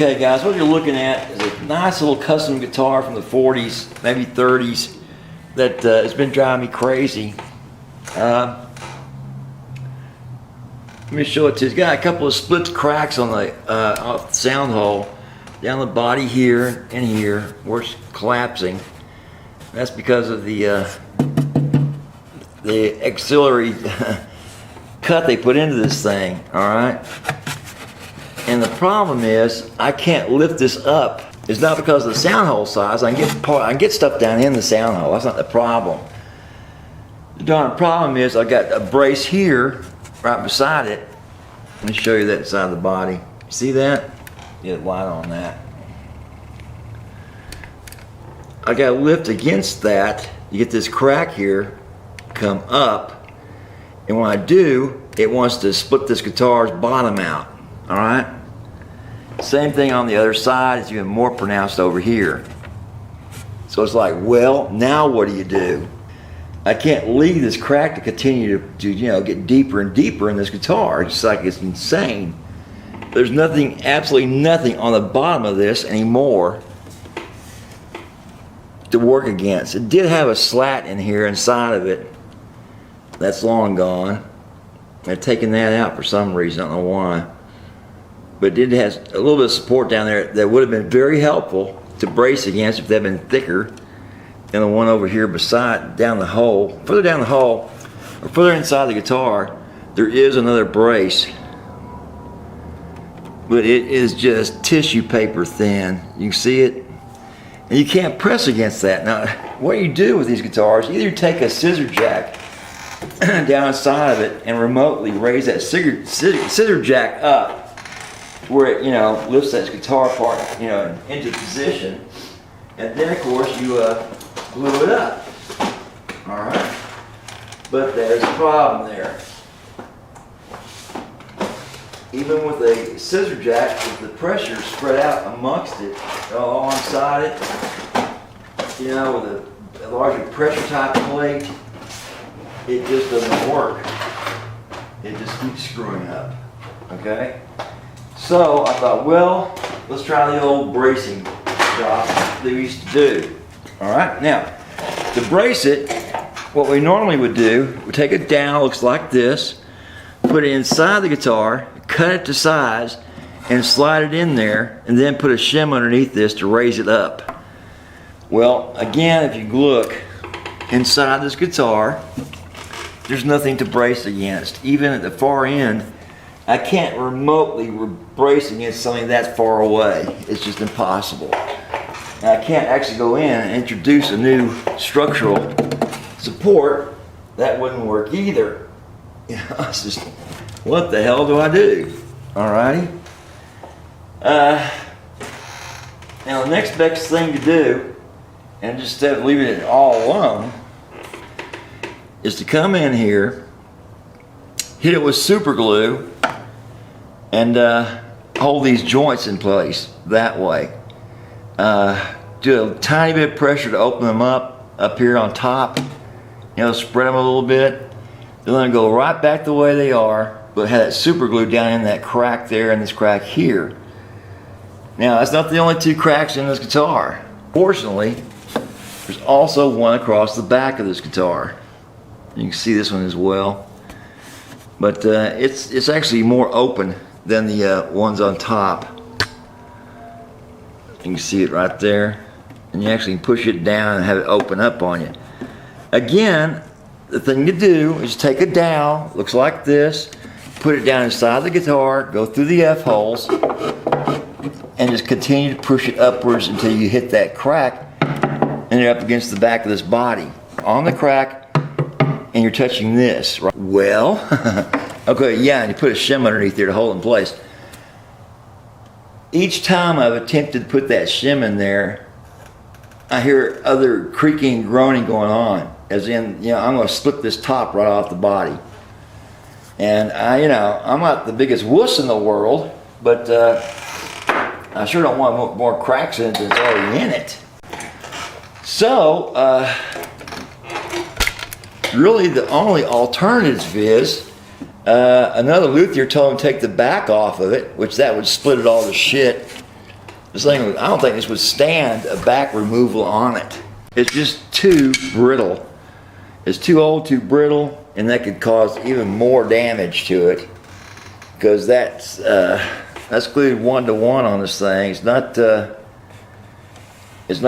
Okay guys, what you're looking at is a nice little custom guitar from the 40s, maybe 30s, that has been driving me crazy. Let me show it to you. It's got a couple of split cracks on the off the sound hole, down the body here and here, where it's collapsing. That's because of the auxiliary cut they put into this thing, alright? And the problem is, I can't lift this up. It's not because of the sound hole size. I can get stuff down in the sound hole. That's not the problem. The darn problem is I got a brace here, right beside it. Let me show you that side of the body. See that? Get light on that. I got to lift against that. You get this crack here, come up, and when I do, it wants to split this guitar's bottom out. All right. Same thing on the other side. It's even more pronounced over here. So it's like, well, now what do you do? I can't leave this crack to continue to you know, get deeper and deeper in this guitar. It's like it's insane. There's nothing, absolutely nothing on the bottom of this anymore to work against. It did have a slat in here inside of it. That's long gone. I've taken that out for some reason. I don't know why. But it has a little bit of support down there that would have been very helpful to brace against if they'd been thicker than the one over here beside, down the hole. Further down the hole, or further inside the guitar, there is another brace. But it is just tissue paper thin. You can see it. And you can't press against that. Now, what you do with these guitars, either you take a scissor jack down inside of it and remotely raise that scissor jack up where it, you know, lifts that guitar part, you know, into position, and then of course you glue it up. All right, but there's a problem there. Even with a scissor jack, with the pressure spread out amongst it, all inside it, you know, with a larger pressure type plate, it just doesn't work. It just keeps screwing up. Okay. So I thought, well, let's try the old bracing job that we used to do. All right, now to brace it, what we normally would do, we take it down, looks like this, put it inside the guitar, cut it to size, and slide it in there, and then put a shim underneath this to raise it up. Well, again, if you look inside this guitar, there's nothing to brace against. Even at the far end, I can't remotely brace against something that far away. It's just impossible. And I can't actually go in and introduce a new structural support. That wouldn't work either. You know, it's just, what the hell do I do? Alrighty. Now the next best thing to do, and just instead of leaving it all alone, is to come in here, hit it with super glue, and hold these joints in place that way. Do a tiny bit of pressure to open them up here on top. You know, spread them a little bit. Then let them go right back the way they are, but have that super glue down in that crack there and this crack here. Now, that's not the only two cracks in this guitar. Fortunately, there's also one across the back of this guitar. You can see this one as well. But it's actually more open than the ones on top. You can see it right there, and you actually push it down and have it open up on you. Again, the thing to do is take a dowel, looks like this, put it down inside the guitar, go through the F-holes, and just continue to push it upwards until you hit that crack, and you're up against the back of this body. On the crack, and you're touching this. Right? Well, okay, yeah, and you put a shim underneath there to hold it in place. Each time I've attempted to put that shim in there, I hear other creaking and groaning going on, as in, you know, I'm going to split this top right off the body. And you know, I'm not the biggest wuss in the world, but I sure don't want more cracks in it than already in it. So, really the only alternative is another luthier told him to take the back off of it, which that would split it all to shit. This thing, I don't think this would stand a back removal on it. It's just too brittle. It's too old, too brittle, and that could cause even more damage to it. Because that's glued 1-to-1 on this thing. It's not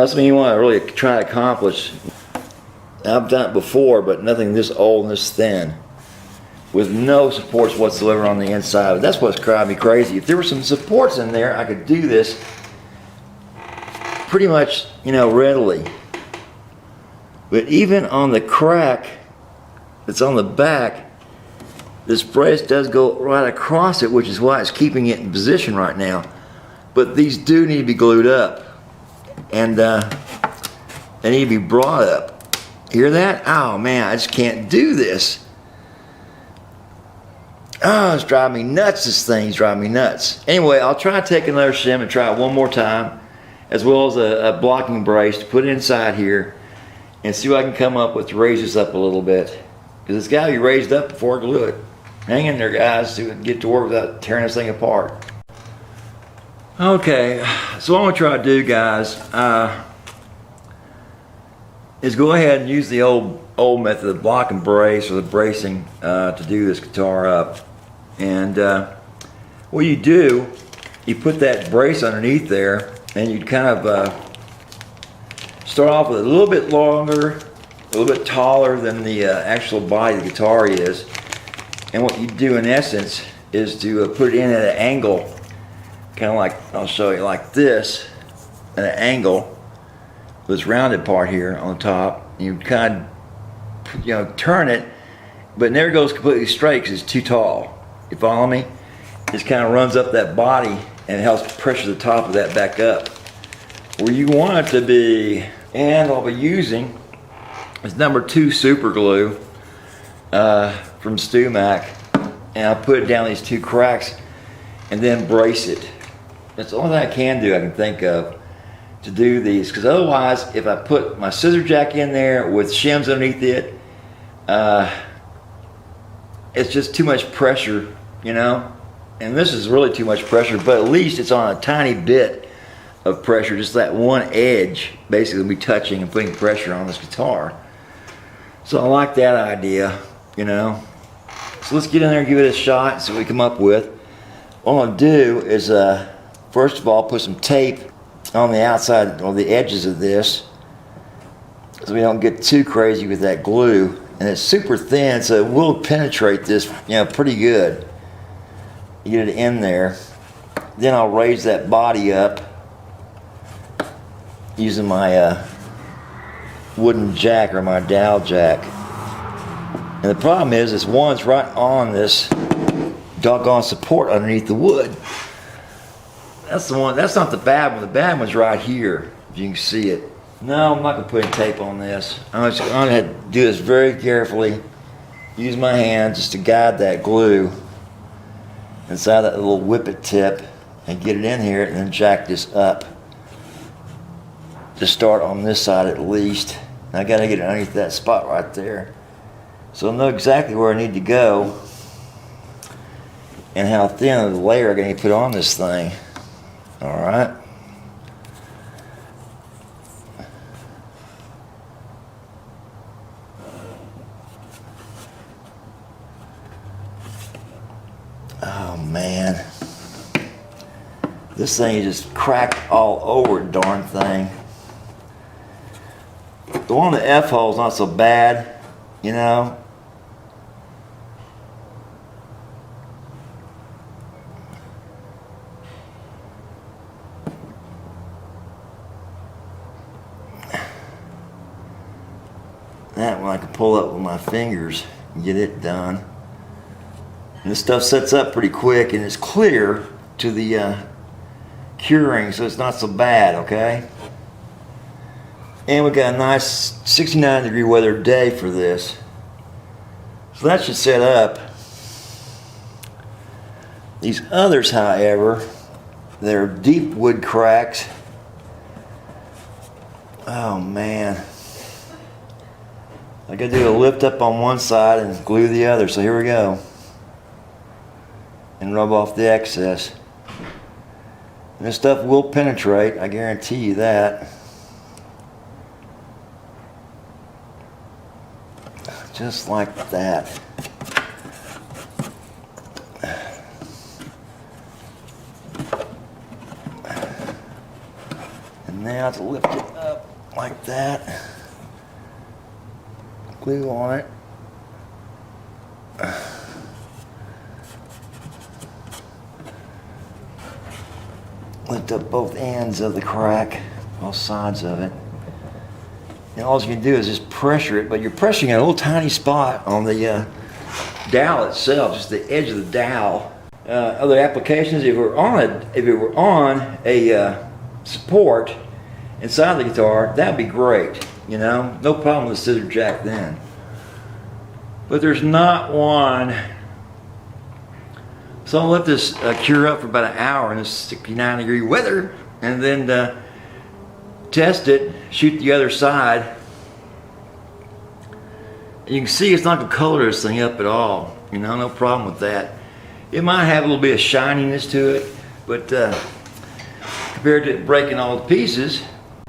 something you want to really try to accomplish. I've done it before, but nothing this old and this thin, with no supports whatsoever on the inside. But that's what's driving me crazy. If there were some supports in there, I could do this pretty much, readily. But even on the crack that's on the back, this brace does go right across it, which is why it's keeping it in position right now. But these do need to be glued up, and they need to be brought up. Hear that? Oh man, I just can't do this. Oh, it's driving me nuts. This thing's driving me nuts. Anyway, I'll try to take another shim and try it one more time, as well as a blocking brace to put inside here and see what I can come up with to raise this up a little bit. Because it's got to be raised up before I glue it. Hang in there, guys, so we can get to work without tearing this thing apart. Okay, so what I'm going to try to do, guys, is go ahead and use the old method of block and brace, or the bracing, to do this guitar up. And what you do, you put that brace underneath there, and you kind of start off with a little bit longer, a little bit taller than the actual body of the guitar is. And what you do in essence is to put it in at an angle, kind of like, I'll show you, like this, at an angle, with this rounded part here on the top. You kind of, turn it, but it never goes completely straight because it's too tall. You follow me? It just kind of runs up that body and it helps pressure the top of that back up where you want it to be. And I'll be using is number 2 super glue from StewMac, and I'll put it down these 2 cracks and then brace it. That's the only thing I can think of to do these, because otherwise if I put my scissor jack in there with shims underneath it, it's just too much pressure, and this is really too much pressure, but at least it's on a tiny bit of pressure, just that one edge basically will be touching and putting pressure on this guitar. So I like that idea, So let's get in there and give it a shot and see what we come up with. What I'm going to do is, first of all, put some tape on the outside or the edges of this so we don't get too crazy with that glue. And it's super thin, so it will penetrate this, pretty good. Get it in there. Then I'll raise that body up using my wooden jack, or my dowel jack. And the problem is, this one's right on this doggone support underneath the wood. That's the one. That's not the bad one. The bad one's right here, if you can see it. No, I'm not going to put any tape on this. I'm just going to do this very carefully. Use my hand just to guide that glue inside that little whippet tip and get it in here, and then jack this up to start on this side at least. I got to get it underneath that spot right there, so I know exactly where I need to go and how thin of the layer I'm going to put on this thing. All right. Oh man, this thing is just cracked all over the darn thing. The one on the F hole is not so bad, That one I can pull up with my fingers and get it done. And this stuff sets up pretty quick, and it's clear to the curing, so it's not so bad, okay? And we got a nice 69-degree weather day for this. So that should set up. These others, however, they're deep wood cracks. Oh man. I gotta do a lift up on one side and glue the other, so here we go. And rub off the excess. And this stuff will penetrate, I guarantee you that. Just like that. And now to lift it up like that. Glue on it. Lift up both ends of the crack, both sides of it. And all you can do is just pressure it, but you're pressuring a little tiny spot on the dowel itself, just the edge of the dowel. Other applications, if it were on a support inside the guitar, that'd be great. You know, no problem with the scissor jack then. But there's not one. So I'll let this cure up for about an hour in this 69-degree weather, and then test it, shoot the other side. And you can see it's not going to color this thing up at all. You know, no problem with that. It might have a little bit of shininess to it, but compared to it breaking all the pieces,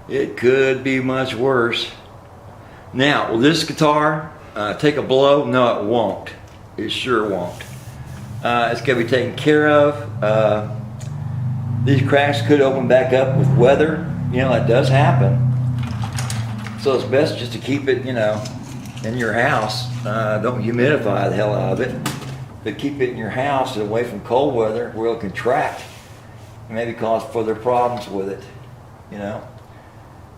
it could be much worse. Now, will this guitar take a blow? No, it won't. It sure won't. It's going to be taken care of. These cracks could open back up with weather. You know, that does happen. So it's best just to keep it, you know, in your house. Don't humidify the hell out of it, but keep it in your house and away from cold weather where it'll contract and maybe cause further problems with it, you know.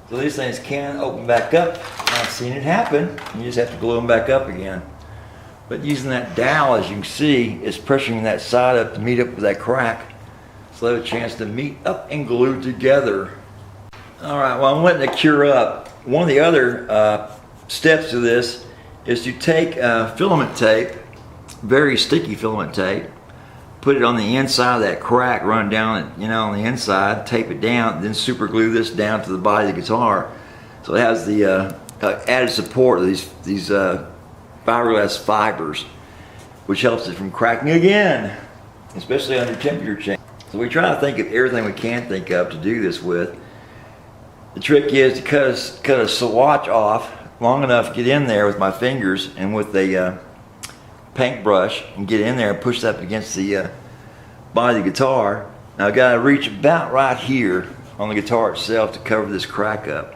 So these things can open back up. I've seen it happen. You just have to glue them back up again. But using that dowel, as you can see, is pressuring that side up to meet up with that crack, so they have a chance to meet up and glue together. All right, well, I'm letting it cure up. One of the other steps to this is to take filament tape, very sticky filament tape, put it on the inside of that crack, run down it, you know, on the inside, tape it down, then super glue this down to the body of the guitar, so it has the added support of these fiberglass fibers, which helps it from cracking again, especially under temperature change. So we try to think of everything we can think of to do this with. The trick is to cut a swatch off long enough to get in there with my fingers and with a paintbrush and get in there and push that up against the body of the guitar. Now I've got to reach about right here on the guitar itself to cover this crack up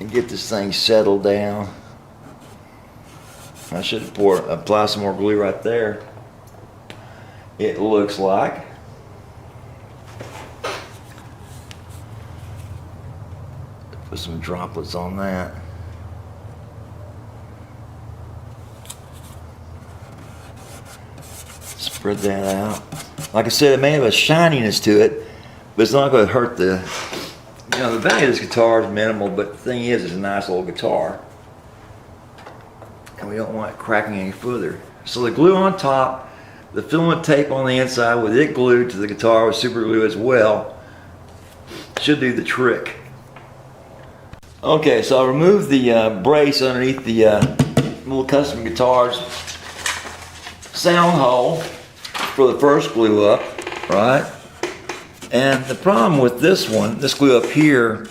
and get this thing settled down. I should apply some more glue right there, it looks like. Put some droplets on that. Spread that out. Like I said, it may have a shininess to it, but it's not going to hurt the, you know, the value of this guitar is minimal, but the thing is, it's a nice old guitar. And we don't want it cracking any further. So the glue on top, the filament tape on the inside with it glued to the guitar with super glue as well, should do the trick. Okay, so I removed the brace underneath the little custom guitar's sound hole for the first glue up, right? And the problem with this one, this glue up here,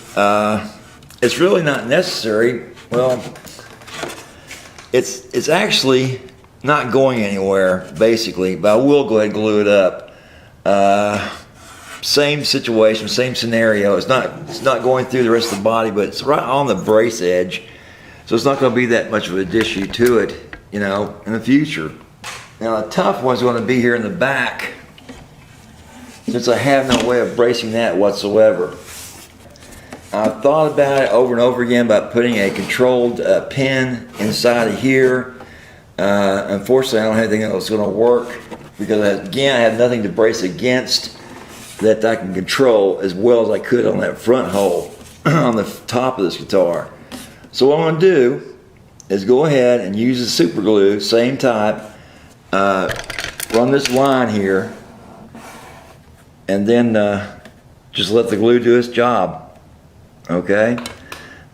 it's really not necessary. Well, it's actually not going anywhere, basically, but I will go ahead and glue it up. Same situation, same scenario. It's not going through the rest of the body, but it's right on the brace edge, so it's not going to be that much of an issue to it, you know, in the future. Now the tough one's going to be here in the back, since I have no way of bracing that whatsoever. I've thought about it over and over again about putting a controlled pin inside of here. Unfortunately, I don't have anything else going to work because, again, I have nothing to brace against that I can control as well as I could on that front hole on the top of this guitar. So what I'm going to do is go ahead and use the super glue, same type, run this line here, and then just let the glue do its job. Okay,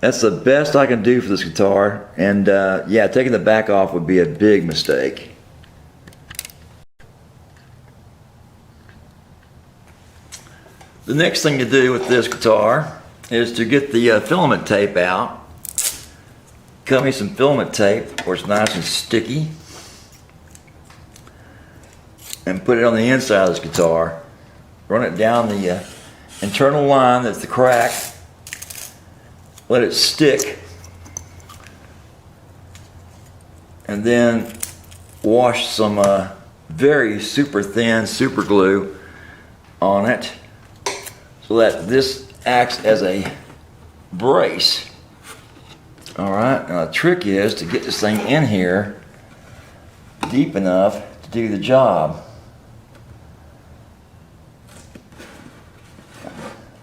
that's the best I can do for this guitar, and yeah, taking the back off would be a big mistake. The next thing to do with this guitar is to get the filament tape out. Cut me some filament tape where it's nice and sticky, and put it on the inside of this guitar. Run it down the internal line that's the crack. Let it stick, and then wash some very super thin super glue on it so that this acts as a brace. Alright, now the trick is to get this thing in here deep enough to do the job.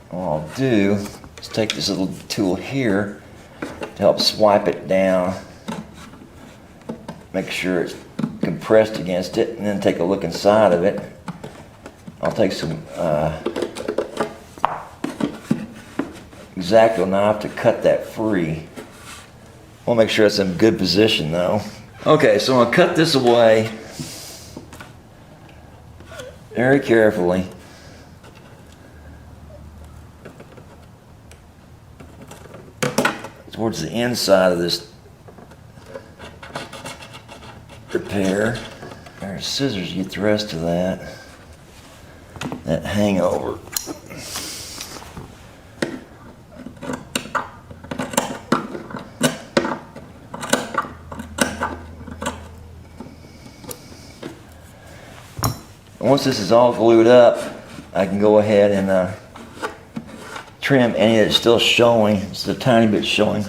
What I'll do is take this little tool here to help swipe it down, make sure it's compressed against it, and then take a look inside of it. I'll take some X-Acto knife to cut that free. We'll make sure it's in good position though. Okay, so I'm going to cut this away very carefully. Towards the inside of this repair. There's scissors, get the rest of that hangover. Once this is all glued up, I can go ahead and trim any that's still showing. It's a tiny bit showing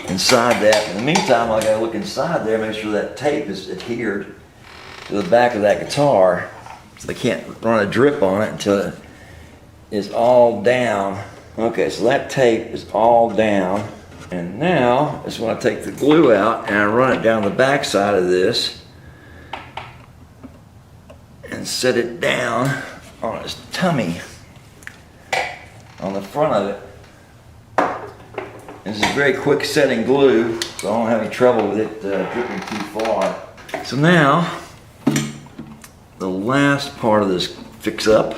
inside that. In the meantime, I gotta look inside there, make sure that tape is adhered to the back of that guitar, so they can't run a drip on it until it is all down. Okay, so that tape is all down, and now is when I take the glue out and I run it down the back side of this and set it down on its tummy on the front of it. This is very quick setting glue, so I don't have any trouble with it dripping too far. So now, the last part of this fix up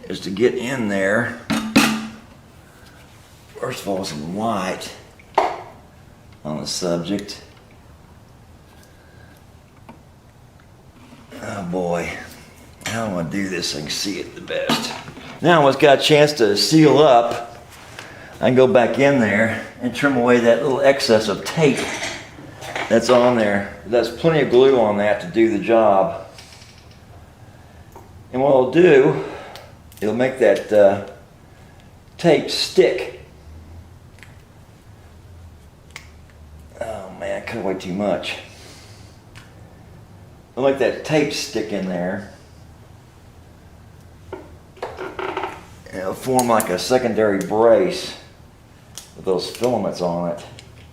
is to get in there. First of all, some white on the subject. Oh boy, how am I gonna do this so I can see it the best? Now when it's got a chance to seal up, I can go back in there and trim away that little excess of tape that's on there. There's plenty of glue on that to do the job. And what it'll do, it'll make that tape stick. Oh man, I cut away too much. It'll make that tape stick in there. And it'll form like a secondary brace with those filaments on it.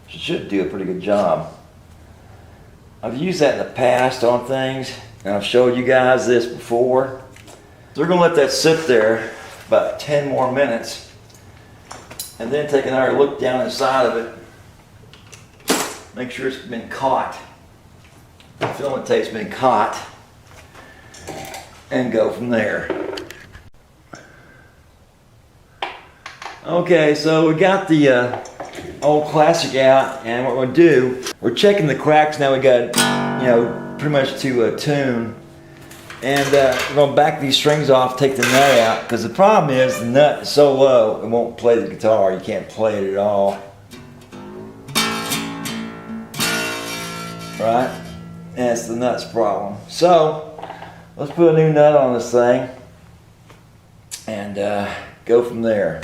It should do a pretty good job. I've used that in the past on things, and I've showed you guys this before. So we're gonna let that sit there about 10 more minutes, and then take another look down inside of it. Make sure it's been caught. The filament tape's been caught, and go from there. Okay, so we got the old classic out, and what we're gonna do, we're checking the cracks now. We got, pretty much to tune, and we're gonna back these strings off, take the nut out, because the problem is the nut is so low it won't play the guitar. You can't play it at all. Right? And it's the nut's problem. So let's put a new nut on this thing and go from there.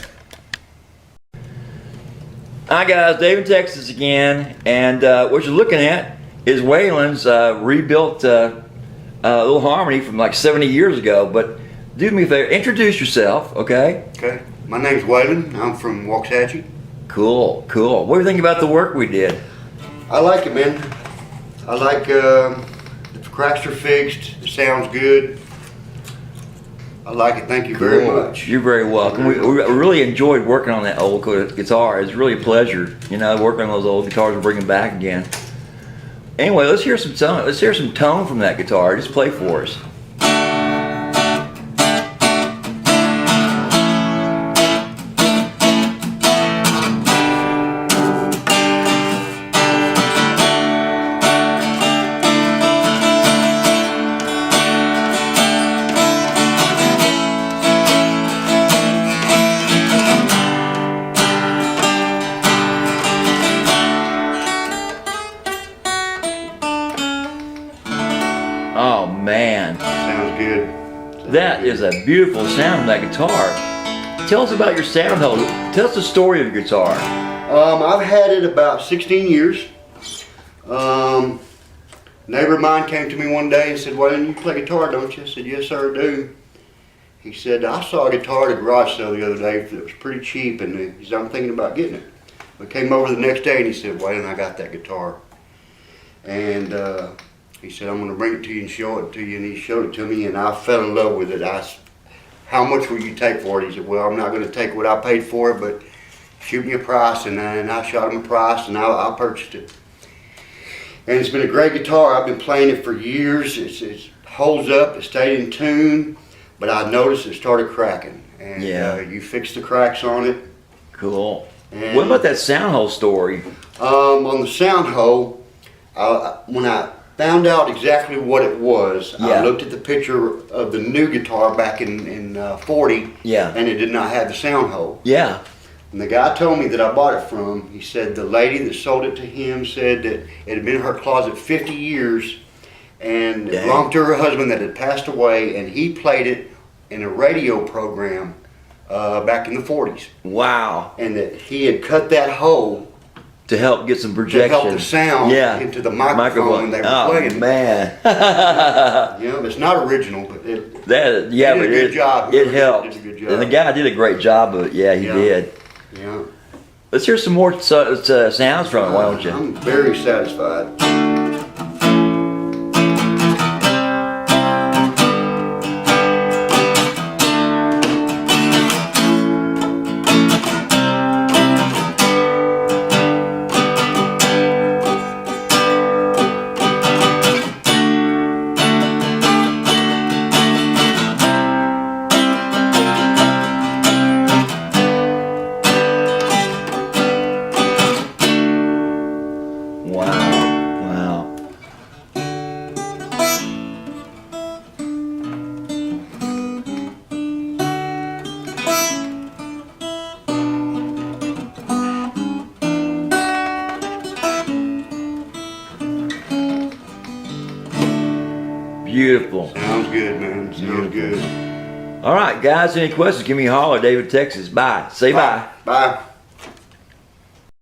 Hi guys, Dave in Texas again, and what you're looking at is Waylon's rebuilt little harmony from like 70 years ago. But do me a favor, introduce yourself, okay? Okay, my name's Waylon. I'm from Waxahachie. Cool, cool. What do you think about the work we did? I like it, man. I like the cracks are fixed. It sounds good. I like it. Thank you very much. You're very welcome. We really enjoyed working on that old guitar. It's really a pleasure, working on those old guitars and bringing them back again. Anyway, let's hear some tone. Let's hear some tone from that guitar. Just play for us. That is a beautiful sound of that guitar. Tell us about your sound hole. Tell us the story of your guitar. I've had it about 16 years. Neighbor of mine came to me one day and said, "Well, you play guitar, don't you?" I said, "Yes, sir, I do." He said, "I saw a guitar at a garage sale the other day that was pretty cheap, and he said, I'm thinking about getting it." We came over the next day and he said, "Wait, and I got that guitar." And he said, "I'm going to bring it to you and show it to you." And he showed it to me, and I fell in love with it. "How much will you take for it?" He said, "Well, I'm not going to take what I paid for it, but shoot me a price." And I shot him a price, and I purchased it. And it's been a great guitar. I've been playing it for years. It holds up. It stayed in tune. But I noticed it started cracking. And you fixed the cracks on it. Cool. And what about that sound hole story? On the sound hole, when I found out exactly what it was, I looked at the picture of the new guitar back in 40, and it did not have the sound hole. Yeah. And the guy told me that I bought it from, he said the lady that sold it to him said that it had been in her closet 50 years and it belonged to her husband that had passed away, and he played it in a radio program back in the 40s. Wow. And that he had cut that hole to help get some projection. To help the sound into the microphone when they were playing. Oh, man. You know, it's not original, but it did a good job. It helped. Did a good job. And the guy did a great job of it. Yeah, he did. Yeah. Let's hear some more sounds from it, why don't you? I'm very satisfied. Beautiful. Sounds good, man. Sounds good. All right, guys, any questions, give me a holler. David, Texas. Bye. Say bye. Bye.